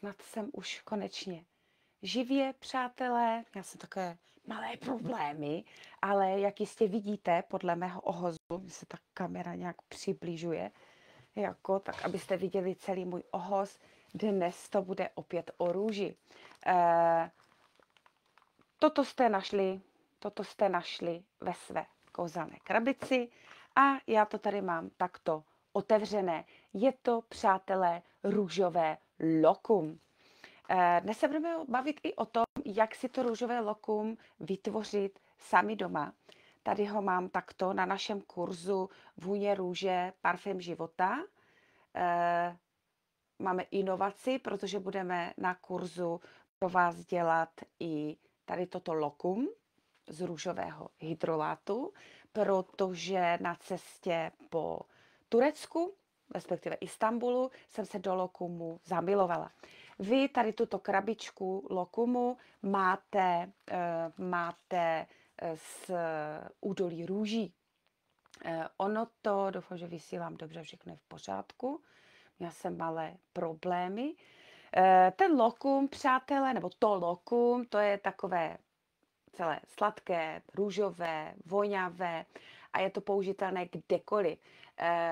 snad jsem už konečně živě, přátelé. Já jsem takové malé problémy, ale jak jistě vidíte, podle mého ohozu, mi se ta kamera nějak přibližuje, jako, tak abyste viděli celý můj ohoz. Dnes to bude opět o růži. Toto jste našli ve své kouzelné krabici a já to tady mám takto otevřené. Je to, přátelé, růžové lokum. Dnes se budeme bavit i o tom, jak si to růžové lokum vytvořit sami doma. Tady ho mám takto na našem kurzu Vůně růže, parfém života. Máme inovaci, protože budeme na kurzu pro vás dělat i tady toto lokum z růžového hydrolátu, protože na cestě po Turecku, respektive Istanbulu, jsem se do lokumu zamilovala. Vy tady tuto krabičku lokumu máte z údolí růží. Ono to, doufám, že vysílám dobře, všechno je v pořádku. Měla jsem malé problémy. Ten lokum, přátelé, nebo to lokum, to je takové celé sladké, růžové, voňavé a je to použitelné kdekoliv.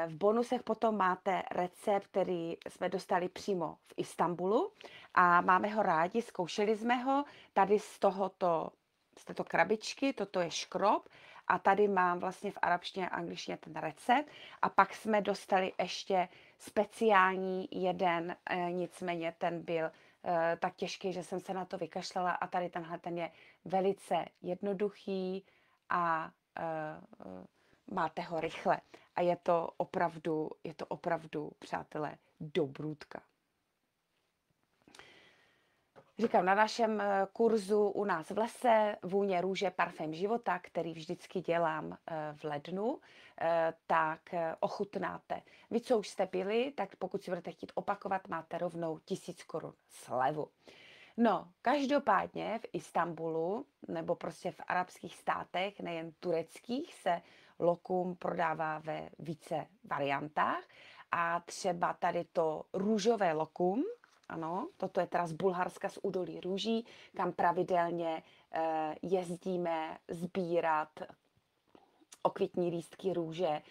V bonusech potom máte recept, který jsme dostali přímo v Istanbulu a máme ho rádi, zkoušeli jsme ho tady z této krabičky, toto je škrob a tady mám vlastně v arabštině a angličtině ten recept a pak jsme dostali ještě speciální jeden, nicméně ten byl tak těžký, že jsem se na to vykašlala a tady tenhle ten je velice jednoduchý a máte ho rychle. A je to opravdu, přátelé, dobrůdka. Říkám, na našem kurzu u nás v lese Vůně růže, parfém života, který vždycky dělám v lednu, tak ochutnáte. Vy, co už jste byli, tak pokud si budete chtít opakovat, máte rovnou 1000 korun slevu. No, každopádně v Istanbulu, nebo prostě v arabských státech, nejen tureckých, se lokum prodává ve více variantách a třeba tady to růžové lokum, ano, toto je teda z Bulharska, z údolí růží, kam pravidelně jezdíme sbírat okvětní lístky růže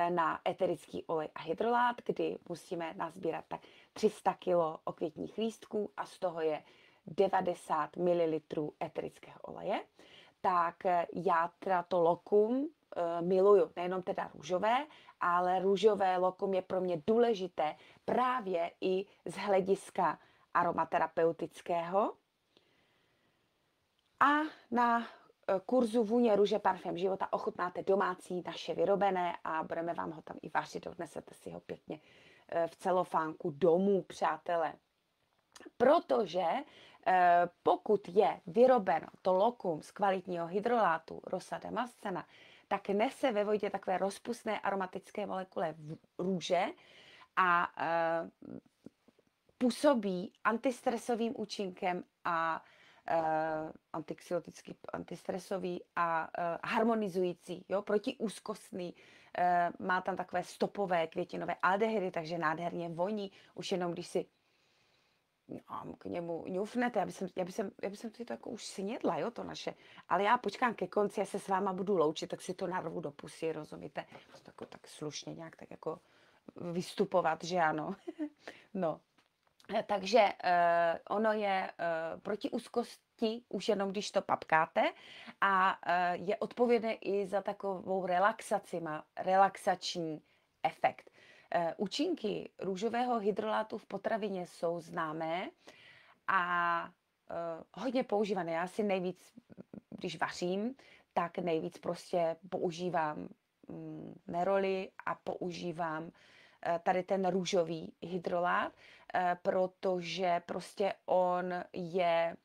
na eterický olej a hydrolát, kdy musíme nazbírat tak 300 kg okvětních lístků a z toho je 90 ml eterického oleje. Tak já teda to lokum miluju, nejenom teda růžové, ale růžové lokum je pro mě důležité právě i z hlediska aromaterapeutického. A na kurzu Vůně růže, parfém života ochutnáte domácí naše vyrobené a budeme vám ho tam i vařit, odnesete si ho pěkně v celofánku domů, přátelé. Protože pokud je vyrobeno to lokum z kvalitního hydrolátu Rosa damascena, tak nese ve vodě takové rozpustné aromatické molekuly růže a působí antistresovým účinkem a antixiotický, antistresový a harmonizující, jo, protiúzkostný. Má tam takové stopové květinové aldehydy, takže nádherně voní, už jenom když si k němu ňufnete, já bych si to jako už snědla, jo, to naše. Ale já počkám ke konci, já se s váma budu loučit, tak si to narvu do pusy, rozumíte? Tak slušně nějak tak jako vystupovat, že ano. No. Takže ono je proti úzkosti už jenom, když to papkáte a je odpovědné i za takovou relaxaci, má relaxační efekt. Účinky růžového hydrolátu v potravině jsou známé a hodně používané. Já si nejvíc, když vařím, tak nejvíc prostě používám neroli a používám tady ten růžový hydrolát, protože prostě on je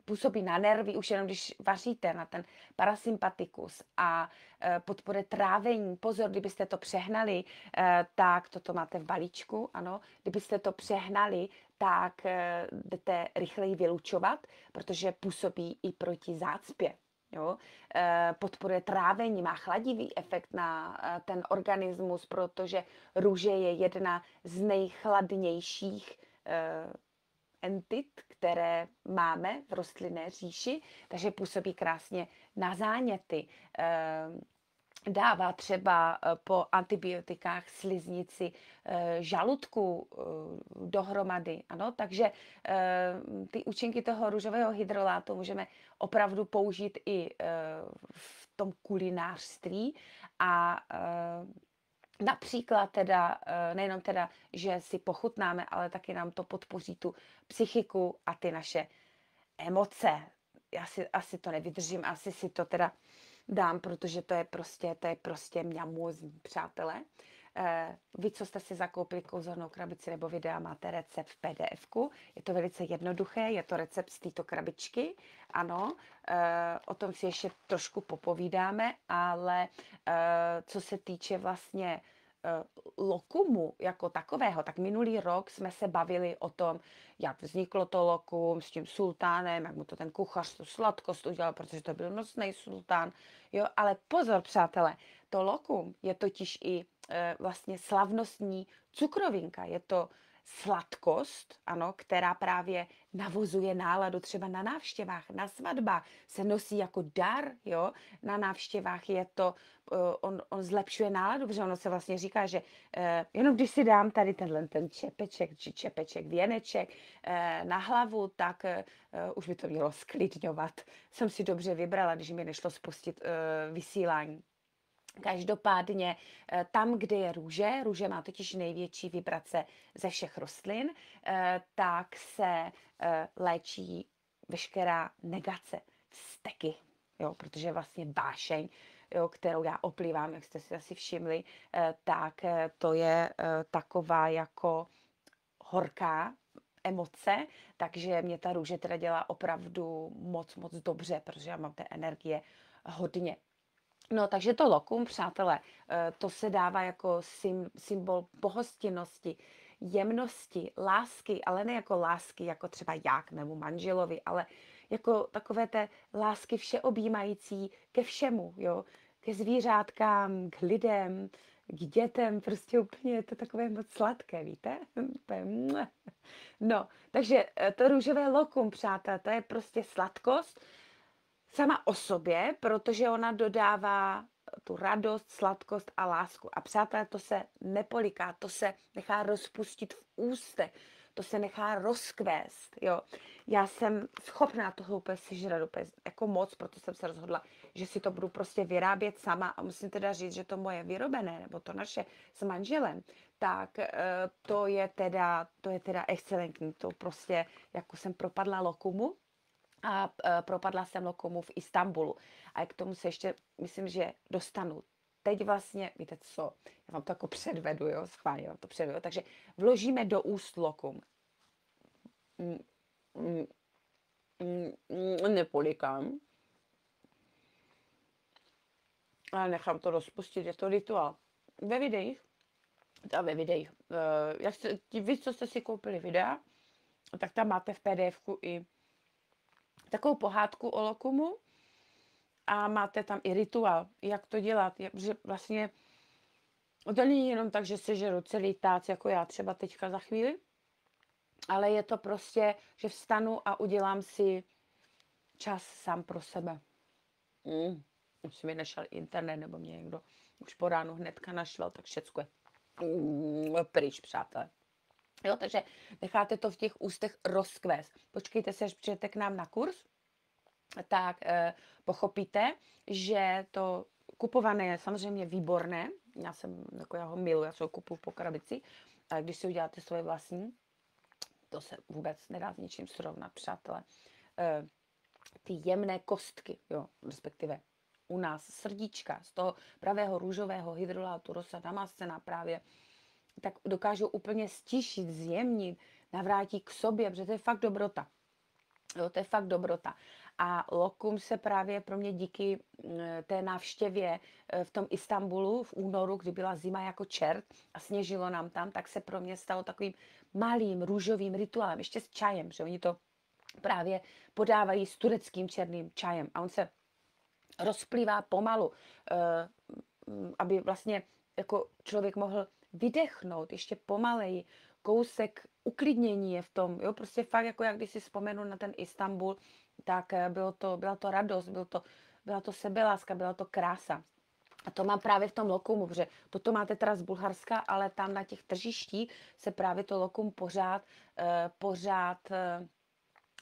působí na nervy, už jenom když vaříte, na ten parasympatikus a podporuje trávení. Pozor, kdybyste to přehnali, tak toto máte v balíčku, ano. Kdybyste to přehnali, tak jdete rychleji vylučovat, protože působí i proti zácpě. Jo? Podporuje trávení, má chladivý efekt na ten organismus, protože růže je jedna z nejchladnějších entit, které máme v rostlinné říši, takže působí krásně na záněty. Dává třeba po antibiotikách sliznici žaludku dohromady. Ano? Takže ty účinky toho růžového hydrolátu můžeme opravdu použít i v tom kulinářství a například teda, nejenom teda, že si pochutnáme, ale taky nám to podpoří tu psychiku a ty naše emoce. Já si asi to nevydržím, asi si to teda dám, protože to je prostě mňamózní, přátelé. Vy, co jste si zakoupili kouzelnou krabici nebo videa, máte recept v PDF-ku. Je to velice jednoduché, je to recept z této krabičky, ano. O tom si ještě trošku popovídáme, ale co se týče vlastně lokumu jako takového, tak minulý rok jsme se bavili o tom, jak vzniklo to lokum s tím sultánem, jak mu to ten kuchař tu sladkost udělal, protože to byl nosný sultán. Jo, ale pozor, přátelé, to lokum je totiž i vlastně slavnostní cukrovinka. Je to sladkost, ano, která právě navozuje náladu třeba na návštěvách, na svatbách, se nosí jako dar, jo, na návštěvách je to, on zlepšuje náladu, protože ono se vlastně říká, že jenom když si dám tady ten čepeček, či čepeček, věneček na hlavu, tak už by to mělo sklidňovat. Jsem si dobře vybrala, když mi nešlo spustit vysílání. Každopádně tam, kde je růže má totiž největší vibrace ze všech rostlin, tak se léčí veškerá negace, vzteky, jo, protože vlastně vášeň, jo, kterou já oplývám, jak jste si asi všimli, tak to je taková jako horká emoce, takže mě ta růže teda dělá opravdu moc dobře, protože já mám té energie hodně. No, takže to lokum, přátelé, to se dává jako symbol pohostinnosti, jemnosti, lásky, ale ne jako lásky, jako třeba já k mému manželovi, ale jako takové té lásky všeobjímající ke všemu, jo, ke zvířátkám, k lidem, k dětem, prostě úplně je to takové moc sladké, víte? No, takže to růžové lokum, přátelé, to je prostě sladkost, sama o sobě, protože ona dodává tu radost, sladkost a lásku. A přátelé, to se nepoliká, to se nechá rozpustit v ústech, to se nechá rozkvést, jo. Já jsem schopná toho úplně sežrat úplně jako moc, proto jsem se rozhodla, že si to budu prostě vyrábět sama a musím teda říct, že to moje vyrobené, nebo to naše s manželem, tak to je teda excelentní, to prostě, jako jsem propadla lokumu, a propadla jsem lokumu v Istanbulu. A k tomu se ještě, myslím, že dostanu. Teď vlastně, víte co, já vám to jako předvedu, jo, schválně vám to předvedu. Takže vložíme do úst lokum. Nepolikám. Ale nechám to rozpustit, je to rituál. Ve videích, jak jste, vy, co jste si koupili videa, tak tam máte v PDF-ku i takovou pohádku o lokumu a máte tam i rituál, jak to dělat, že vlastně to není jenom tak, že sežeru celý tác, jako já třeba teďka za chvíli, ale je to prostě, že vstanu a udělám si čas sám pro sebe. Už mi nešel internet, nebo mě někdo už po ránu hnedka našel, tak všecko je pryč, přátelé. Jo, takže necháte to v těch ústech rozkvést. Počkejte se, až přijete k nám na kurz, tak pochopíte, že to kupované je samozřejmě výborné. Já ho miluji, já se ho kupuju po krabici, ale když si uděláte svoje vlastní, to se vůbec nedá s ničím srovnat, přátelé. Ty jemné kostky, jo, respektive u nás srdíčka z toho pravého růžového hydrolátu rosa damascena právě, tak dokážou úplně stišit, zjemnit, navrátí k sobě, protože to je fakt dobrota. Jo, to je fakt dobrota. A lokum se právě pro mě díky té návštěvě v tom Istanbulu v únoru, kdy byla zima jako čert a sněžilo nám tam, tak se pro mě stalo takovým malým růžovým rituálem, ještě s čajem, že oni to právě podávají s tureckým černým čajem. A on se rozplývá pomalu, aby vlastně jako člověk mohl vydechnout ještě pomaleji, kousek uklidnění je v tom, jo, prostě fakt jako jak když si vzpomenu na ten Istanbul, tak byla to radost, byla to sebeláska, byla to krása. A to mám právě v tom lokumu, protože toto máte teda z Bulharska, ale tam na těch tržištích se právě to lokum pořád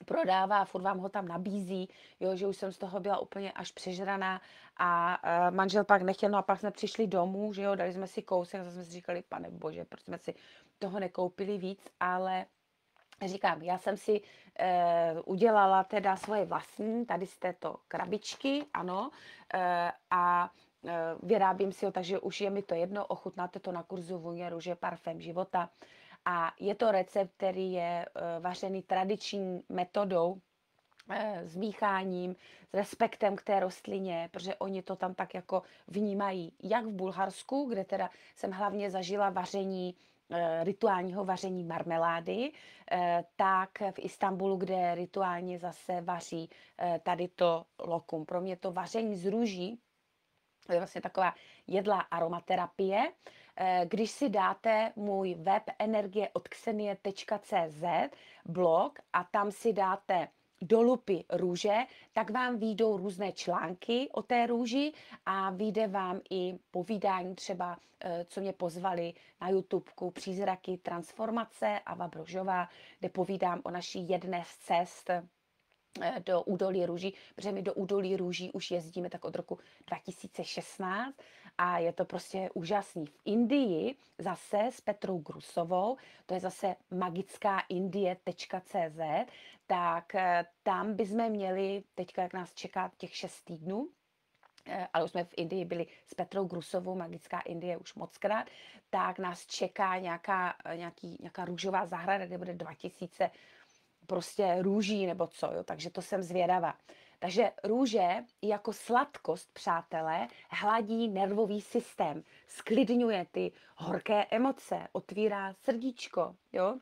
prodává, furt vám ho tam nabízí, jo, že už jsem z toho byla úplně až přežraná a manžel pak nechtěl, no a pak jsme přišli domů, že jo, dali jsme si kousek, zase jsme si říkali, pane bože, proč jsme si toho nekoupili víc, ale říkám, já jsem si udělala teda svoje vlastní, tady z této krabičky, ano, a vyrábím si ho, takže už je mi to jedno, ochutnáte to na kurzu Vůně růže parfém života. A je to recept, který je vařený tradiční metodou, s mícháním, s respektem k té rostlině, protože oni to tam tak jako vnímají, jak v Bulharsku, kde teda jsem hlavně zažila vaření, rituálního vaření marmelády, tak v Istanbulu, kde rituálně zase vaří tady to lokum. Pro mě to vaření z růží je vlastně taková jedlá aromaterapie. Když si dáte můj web energie.ksenie.cz blog a tam si dáte do lupy růže, tak vám vyjdou různé články o té růži a vyjde vám i povídání třeba, co mě pozvali na YouTubeku Přízraky transformace Ava Brožová, kde povídám o naší jedné z cest do údolí růží, protože my do údolí růží už jezdíme tak od roku 2016 a je to prostě úžasný. V Indii zase s Petrou Grusovou, to je zase magickáindie.cz, tak tam bychom měli, teďka jak nás čeká těch 6 týdnů, ale už jsme v Indii byli s Petrou Grusovou, Magická Indie už mockrát, tak nás čeká nějaká růžová zahrada, kde bude 2000 prostě růží nebo co, jo, takže to jsem zvědavá. Takže růže jako sladkost, přátelé, hladí nervový systém, sklidňuje ty horké emoce, otvírá srdíčko, jo.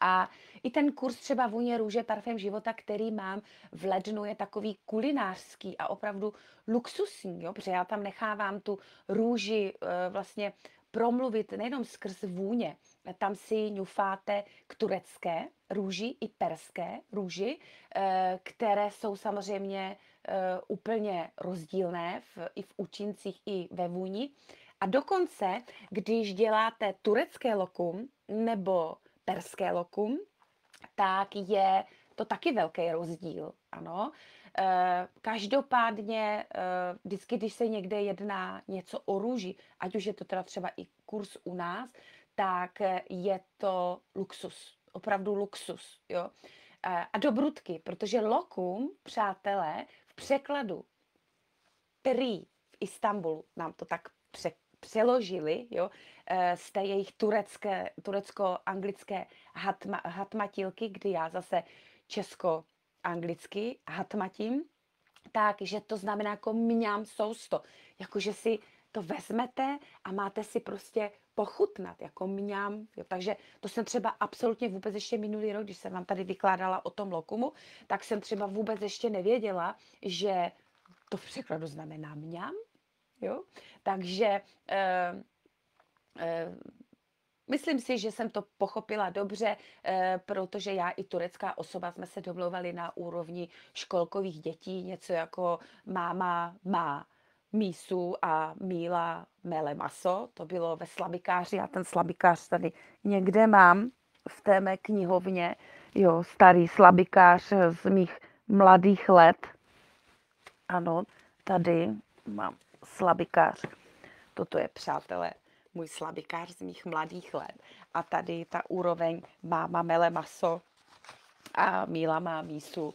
A i ten kurz třeba Vůně růže parfém života, který mám v lednu, je takový kulinářský a opravdu luxusní, jo, protože já tam nechávám tu růži vlastně promluvit nejenom skrz vůně, tam si ňufáte k turecké růži i perské růži, které jsou samozřejmě úplně rozdílné i v účincích, i ve vůni. A dokonce, když děláte turecké lokum nebo perské lokum, tak je to taky velký rozdíl, ano. Každopádně vždycky, když se někde jedná něco o růži, ať už je to teda třeba i kurz u nás, tak je to luxus, opravdu luxus, jo. A dobrutky, protože lokum, přátelé, v překladu prý v Istanbulu nám to tak přeložili, jo, z té jejich turecko-anglické hatmatilky, kdy já zase česko-anglicky hatmatím, takže to znamená jako mňam sousto, jakože si to vezmete a máte si prostě pochutnat, jako mňam. Jo. Takže to jsem třeba absolutně vůbec ještě minulý rok, když jsem vám tady vykládala o tom lokumu, tak jsem třeba vůbec ještě nevěděla, že to v překladu znamená mňam. Jo? Takže myslím si, že jsem to pochopila dobře, protože já i turecká osoba jsme se domlouvali na úrovni školkových dětí, něco jako máma má mísu a Míla mele maso. To bylo ve slabikáři, já ten slabikář tady někde mám v té mé knihovně, jo, starý slabikář z mých mladých let. Ano, tady mám slabikář. Toto je, přátelé, můj slabikář z mých mladých let. A tady ta úroveň máma mele maso a Míla má mísu.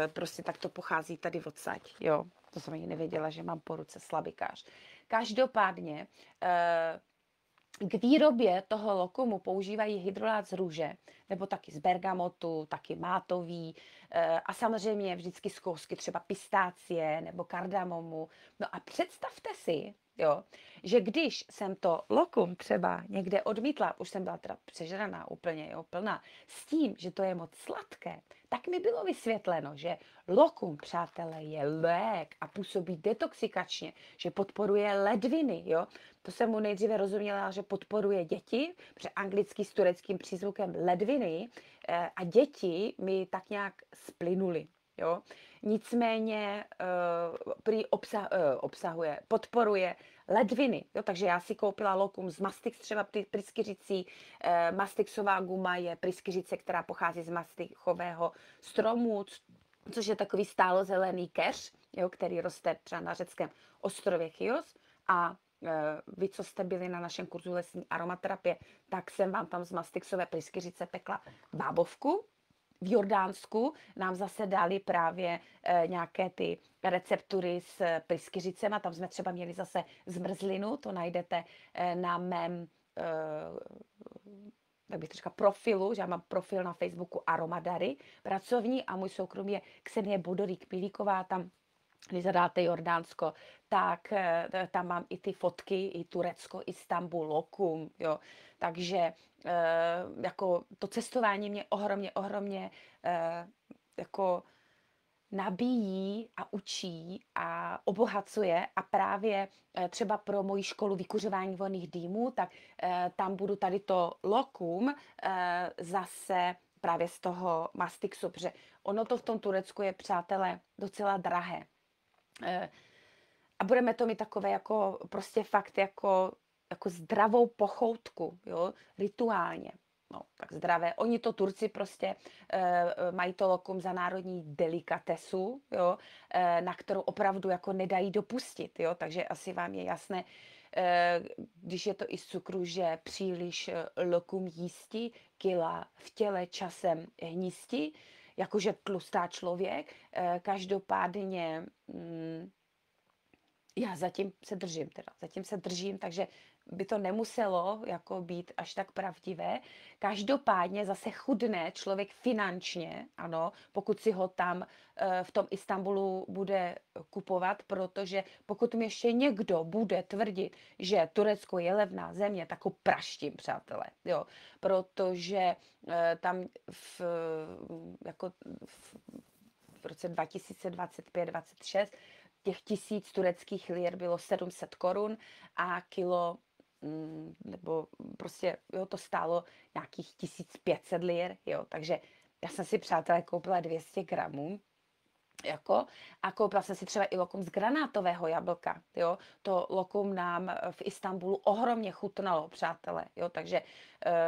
Prostě tak to pochází tady odsaď. Jo, to jsem ani nevěděla, že mám po ruce slabikář. Každopádně k výrobě toho lokumu používají hydrolát z růže, nebo taky z bergamotu, taky mátový a samozřejmě vždycky z kousky třeba pistácie nebo kardamomu. No a představte si, jo, že když jsem to lokum třeba někde odmítla, už jsem byla teda přežraná úplně, jo, plná, s tím, že to je moc sladké, tak mi bylo vysvětleno, že lokum, přátelé, je lék a působí detoxikačně, že podporuje ledviny, jo. To jsem mu nejdříve rozuměla, že podporuje děti, protože anglicky s tureckým přízvukem ledviny a děti mi tak nějak splynuly, jo. Nicméně prý obsahuje, podporuje ledviny, jo, takže já si koupila lokum z Mastix, třeba pryskyřicí. Mastixová guma je pryskyřice, která pochází z mastichového stromu, což je takový stálozelený keř, jo, který roste třeba na řeckém ostrově Chios. A vy, co jste byli na našem kurzu lesní aromaterapie, tak jsem vám tam z mastixové pryskyřice pekla bábovku. V Jordánsku nám zase dali právě nějaké ty receptury s pryskyřicema, tam jsme třeba měli zase zmrzlinu, to najdete na mém tak bych to říkala, profilu, že já mám profil na Facebooku Aromadary pracovní a můj soukromý je Ksenie Bodorík Pilíková, tam když zadáte Jordánsko, tak tam mám i ty fotky, i Turecko, Istanbul, lokum, jo. Takže jako to cestování mě ohromně jako nabíjí a učí a obohacuje a právě třeba pro moji školu vykuřování vonných dýmů, tak tam budu tady to lokum zase právě z toho mastixu, protože ono to v tom Turecku je, přátelé, docela drahé. A budeme to mít takové jako prostě fakt jako zdravou pochoutku, jo, rituálně. No, tak zdravé. Oni to Turci prostě mají to lokum za národní delikatesu, jo, na kterou opravdu jako nedají dopustit, jo, takže asi vám je jasné, když je to i z cukru, že příliš lokum jísti, kila v těle časem hnízdi, jakože tlustá člověk. Každopádně já zatím se držím, takže by to nemuselo jako být až tak pravdivé. Každopádně zase chudne člověk finančně, ano, pokud si ho tam v tom Istanbulu bude kupovat, protože pokud mi ještě někdo bude tvrdit, že Turecko je levná země, tak ho praštím, přátelé, jo, protože tam v roce 2025-26 těch 1000 tureckých lir bylo 700 korun a kilo, nebo prostě jo, to stálo nějakých 1500 lir, jo, takže já jsem si, přátelé, koupila 200 gramů, jako, a koupila jsem si třeba i lokum z granátového jablka, jo, to lokum nám v Istanbulu ohromně chutnalo, přátelé, jo, takže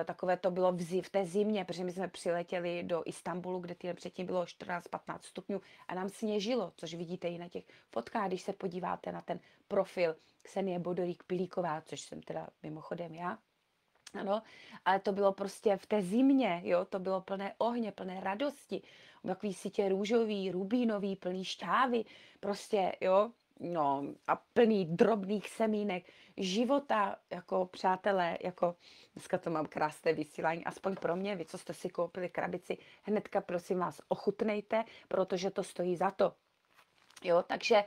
takové to bylo v té zimě, protože my jsme přiletěli do Istanbulu, kde týden předtím bylo 14-15 stupňů a nám sněžilo, což vidíte i na těch fotkách, když se podíváte na ten profil Ksenie Bodorík Pilíková, což jsem teda mimochodem já. Ano, ale to bylo prostě v té zimě, jo, to bylo plné ohně, plné radosti, takový sítě růžový, rubínový, plný šťávy, prostě, jo, no a plný drobných semínek života, jako přátelé, jako dneska to mám krásné vysílání, aspoň pro mě, vy, co jste si koupili krabici, hnedka prosím vás ochutnejte, protože to stojí za to. Jo, takže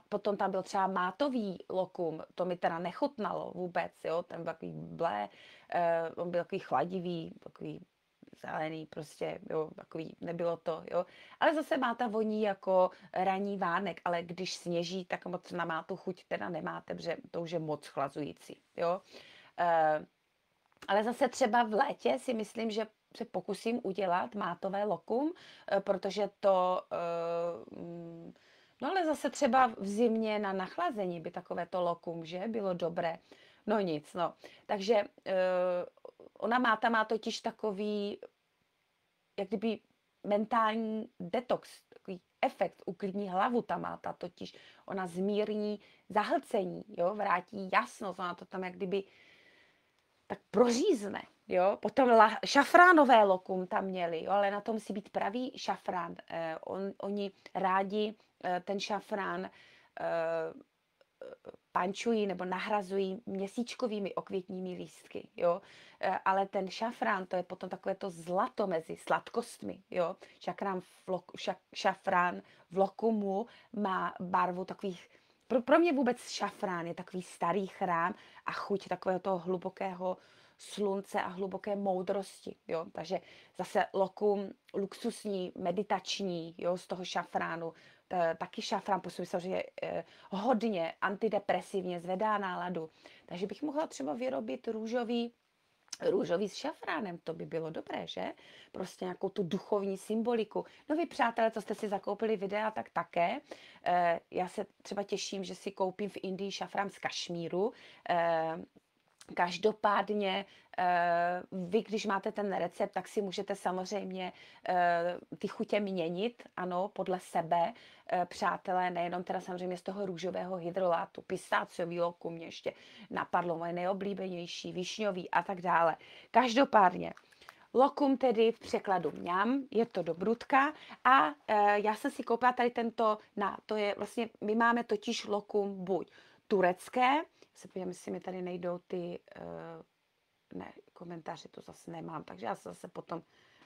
potom tam byl třeba mátový lokum, to mi teda nechutnalo vůbec, jo, ten byl takový blé, on byl takový chladivý, takový zelený, prostě, jo, takový, nebylo to, jo. Ale zase máta voní jako ranní vánek, ale když sněží, tak moc na mátu chuť teda nemáte, protože to už je moc chlazující, jo. Ale zase třeba v létě si myslím, že se pokusím udělat mátové lokum, protože to, no ale zase třeba v zimě na nachlazení by takovéto lokum, že, bylo dobré. No nic, no. Takže ona máta má totiž takový, jak kdyby mentální detox, takový efekt, uklidní hlavu ta máta totiž. Ona zmírní zahlcení, jo, vrátí jasnost, ona to tam jak kdyby tak prořízne, jo. Potom šafránové lokum tam měli, jo, ale na to musí být pravý šafrán. Oni rádi ten šafrán pančují nebo nahrazují měsíčkovými okvětními lístky, jo. Ale ten šafrán, to je potom takové to zlato mezi sladkostmi, jo. Šafrán v lokumu má barvu takových, pro mě vůbec šafrán je takový starý chrám a chuť takového toho hlubokého slunce a hluboké moudrosti, jo. Takže zase lokum luxusní, meditační, jo, z toho šafránu. Taky šafrán působí samozřejmě hodně antidepresivně, zvedá náladu. Takže bych mohla třeba vyrobit růžový s šafránem, to by bylo dobré, že? Prostě nějakou tu duchovní symboliku. No vy, přátelé, co jste si zakoupili videa, tak také. Já se třeba těším, že si koupím v Indii šafrán z Kašmíru. Každopádně vy, když máte ten recept, tak si můžete samozřejmě ty chutě měnit, ano, podle sebe, přátelé, nejenom teda samozřejmě z toho růžového hydrolátu, pistáciový lokum mě ještě napadlo, moje nejoblíbenější, višňový a tak dále. Každopádně, lokum tedy v překladu mňam, je to dobrutka a já jsem si koupila tady tento, to je vlastně, my máme totiž lokum buď turecké, se podívám, jestli mi tady nejdou ty, ne, komentáře to zase nemám, takže já se zase potom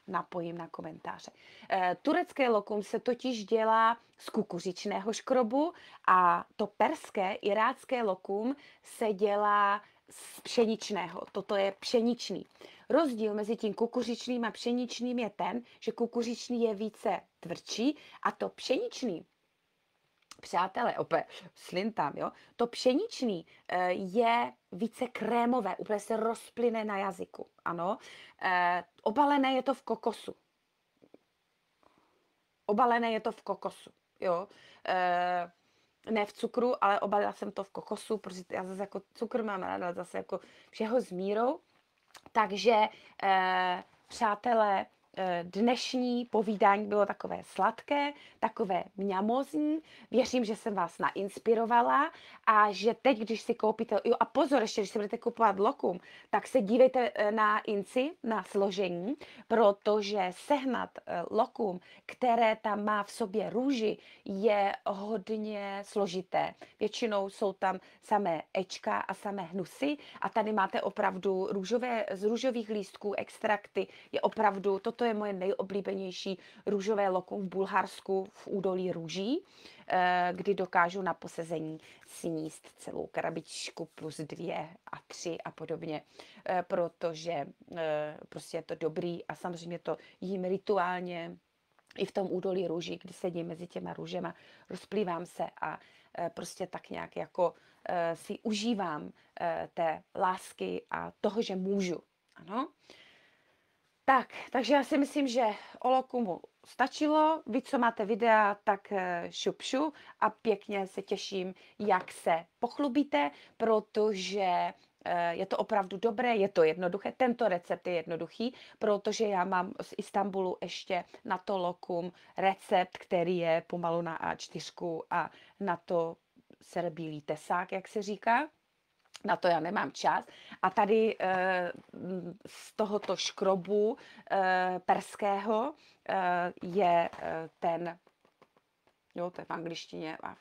napojím na komentáře. Turecké lokum se totiž dělá z kukuřičného škrobu a to perské, irácké lokum se dělá z pšeničného. Toto je pšeničný. Rozdíl mezi tím kukuřičným a pšeničným je ten, že kukuřičný je více tvrdší a to pšeničný, přátelé, opět slintám, jo, to pšeničný je více krémové, úplně se rozplyne na jazyku, ano. Obalené je to v kokosu. Obalené je to v kokosu, jo. Ne v cukru, ale obalila jsem to v kokosu, protože já zase jako cukr mám ráda zase jako všeho s mírou. Takže, přátelé, dnešní povídání bylo takové sladké, takové mňamozní. Věřím, že jsem vás nainspirovala a že teď, když si koupíte, jo a pozor, ještě když si budete kupovat lokum, tak se dívejte na inci, na složení, protože sehnat lokum, které tam má v sobě růži, je hodně složité. Většinou jsou tam samé ečka a samé hnusy a tady máte opravdu z růžových lístků extrakty, je opravdu, toto je moje nejoblíbenější růžové lokum v Bulharsku v údolí růží, kdy dokážu na posezení sníst celou krabičku plus 2 a 3 a podobně, protože prostě je to dobrý a samozřejmě to jím rituálně i v tom údolí růží, kdy sedím mezi těma růžema, rozplývám se a prostě tak nějak jako si užívám té lásky a toho, že můžu. Ano. Takže já si myslím, že o lokumu stačilo. Vy, co máte videa, tak šup a pěkně se těším, jak se pochlubíte, protože je to opravdu dobré, je to jednoduché. Tento recept je jednoduchý, protože já mám z Istanbulu ještě na to lokum recept, který je pomalu na A4 a na to serbílý tesák, jak se říká. Na to já nemám čas. A tady z tohoto škrobu perského je ten, jo, to je v angličtině a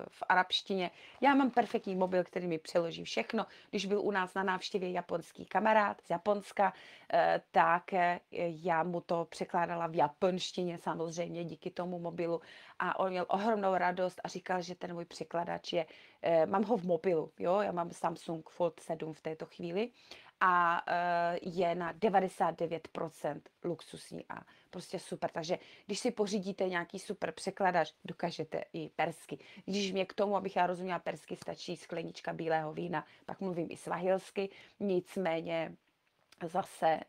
v arabštině. Já mám perfektní mobil, který mi přeloží všechno. Když byl u nás na návštěvě japonský kamarád z Japonska, tak já mu to překládala v japonštině samozřejmě díky tomu mobilu a on měl ohromnou radost a říkal, že ten můj překladač je, mám ho v mobilu, jo, já mám Samsung Fold 7 v této chvíli a je na 99% luxusní a prostě super. Takže když si pořídíte nějaký super překladač, dokážete i persky. Když mě k tomu, abych já rozuměla persky, stačí sklenička bílého vína, pak mluvím i svahilsky, nicméně zase,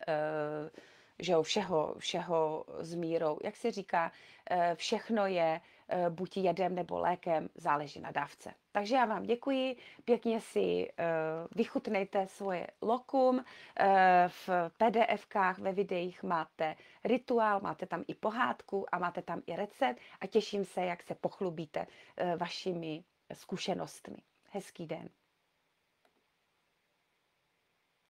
že jo, všeho s mírou. Jak se říká, všechno je buď jedem nebo lékem, záleží na dávce. Takže já vám děkuji, pěkně si vychutnejte svoje lokum, v PDF-kách, ve videích máte rituál, máte tam i pohádku a máte tam i recept a těším se, jak se pochlubíte vašimi zkušenostmi. Hezký den.